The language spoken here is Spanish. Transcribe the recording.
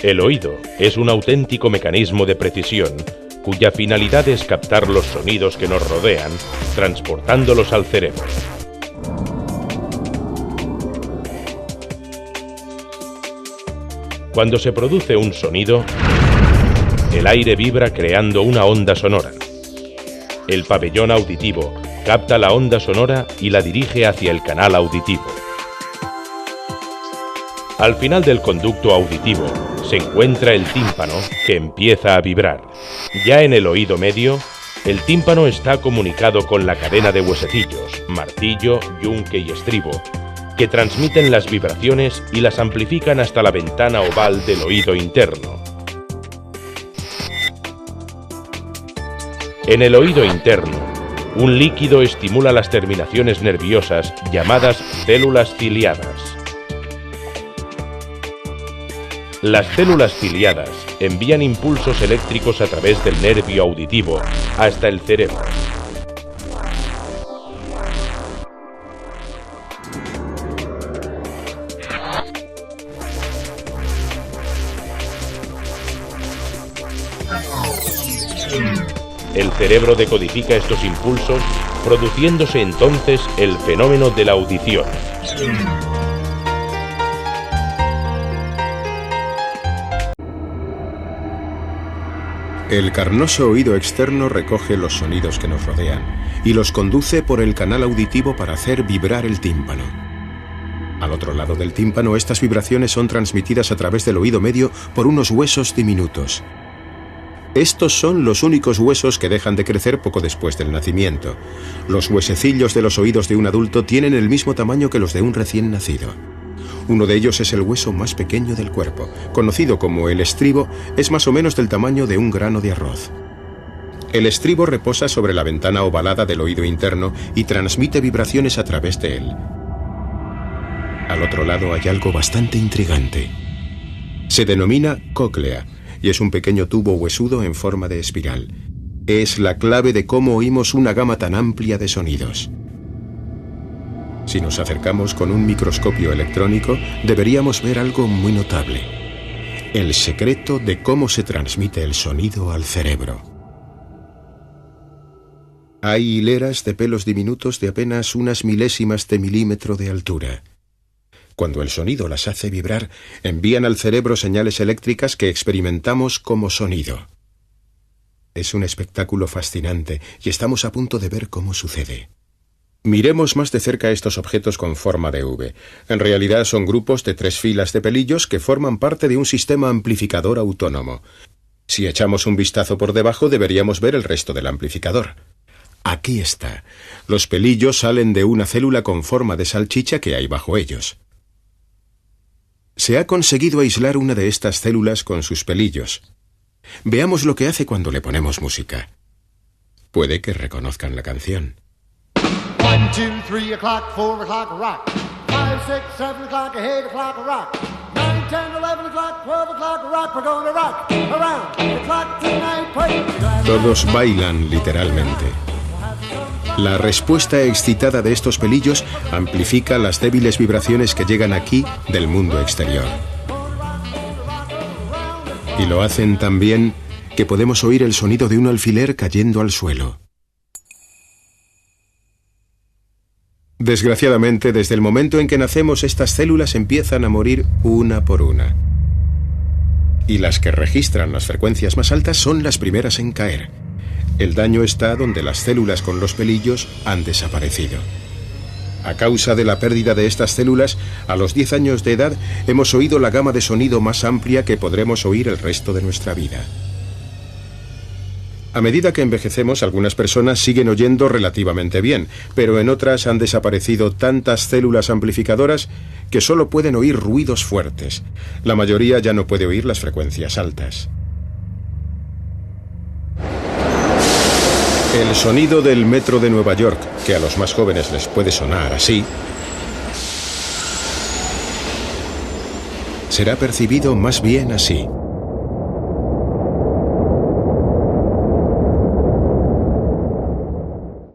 El oído es un auténtico mecanismo de precisión cuya finalidad es captar los sonidos que nos rodean, transportándolos al cerebro. Cuando se produce un sonido, el aire vibra creando una onda sonora. El pabellón auditivo capta la onda sonora y la dirige hacia el canal auditivo. Al final del conducto auditivo se encuentra el tímpano, que empieza a vibrar. Ya en el oído medio, el tímpano está comunicado con la cadena de huesecillos, martillo, yunque y estribo, que transmiten las vibraciones y las amplifican hasta la ventana oval del oído interno. En el oído interno, un líquido estimula las terminaciones nerviosas llamadas células ciliadas. Las células ciliadas envían impulsos eléctricos a través del nervio auditivo hasta el cerebro. El cerebro decodifica estos impulsos, produciéndose entonces el fenómeno de la audición. El carnoso oído externo recoge los sonidos que nos rodean y los conduce por el canal auditivo para hacer vibrar el tímpano. Al otro lado del tímpano, estas vibraciones son transmitidas a través del oído medio por unos huesos diminutos. Estos son los únicos huesos que dejan de crecer poco después del nacimiento. Los huesecillos de los oídos de un adulto tienen el mismo tamaño que los de un recién nacido. Uno de ellos es el hueso más pequeño del cuerpo, conocido como el estribo, es más o menos del tamaño de un grano de arroz. El estribo reposa sobre la ventana ovalada del oído interno y transmite vibraciones a través de él. Al otro lado hay algo bastante intrigante. Se denomina cóclea y es un pequeño tubo huesudo en forma de espiral. Es la clave de cómo oímos una gama tan amplia de sonidos. Si nos acercamos con un microscopio electrónico, deberíamos ver algo muy notable: el secreto de cómo se transmite el sonido al cerebro. Hay hileras de pelos diminutos de apenas unas milésimas de milímetro de altura. Cuando el sonido las hace vibrar, envían al cerebro señales eléctricas que experimentamos como sonido. Es un espectáculo fascinante y estamos a punto de ver cómo sucede. Miremos más de cerca estos objetos con forma de V. En realidad son grupos de 3 filas de pelillos que forman parte de un sistema amplificador autónomo. Si echamos un vistazo por debajo, deberíamos ver el resto del amplificador. Aquí está. Los pelillos salen de una célula con forma de salchicha que hay bajo ellos. Se ha conseguido aislar una de estas células con sus pelillos. Veamos lo que hace cuando le ponemos música. Puede que reconozcan la canción. 1, 2, 3 o'clock, 4 o'clock, rock. 5, 6, 7 o'clock, 8 o'clock, rock. 9, 10, 11 o'clock, 12 o'clock, rock. We're gonna rock around the clock tonight. Todos bailan literalmente. La respuesta excitada de estos pelillos amplifica las débiles vibraciones que llegan aquí del mundo exterior. Y lo hacen tan bien que podemos oír el sonido de un alfiler cayendo al suelo. Desgraciadamente, desde el momento en que nacemos, estas células empiezan a morir una por una. Y las que registran las frecuencias más altas son las primeras en caer. El daño está donde las células con los pelillos han desaparecido. A causa de la pérdida de estas células, a los 10 años de edad hemos oído la gama de sonido más amplia que podremos oír el resto de nuestra vida. A medida que envejecemos, algunas personas siguen oyendo relativamente bien, pero en otras han desaparecido tantas células amplificadoras que solo pueden oír ruidos fuertes. La mayoría ya no puede oír las frecuencias altas. El sonido del metro de Nueva York, que a los más jóvenes les puede sonar así, será percibido más bien así.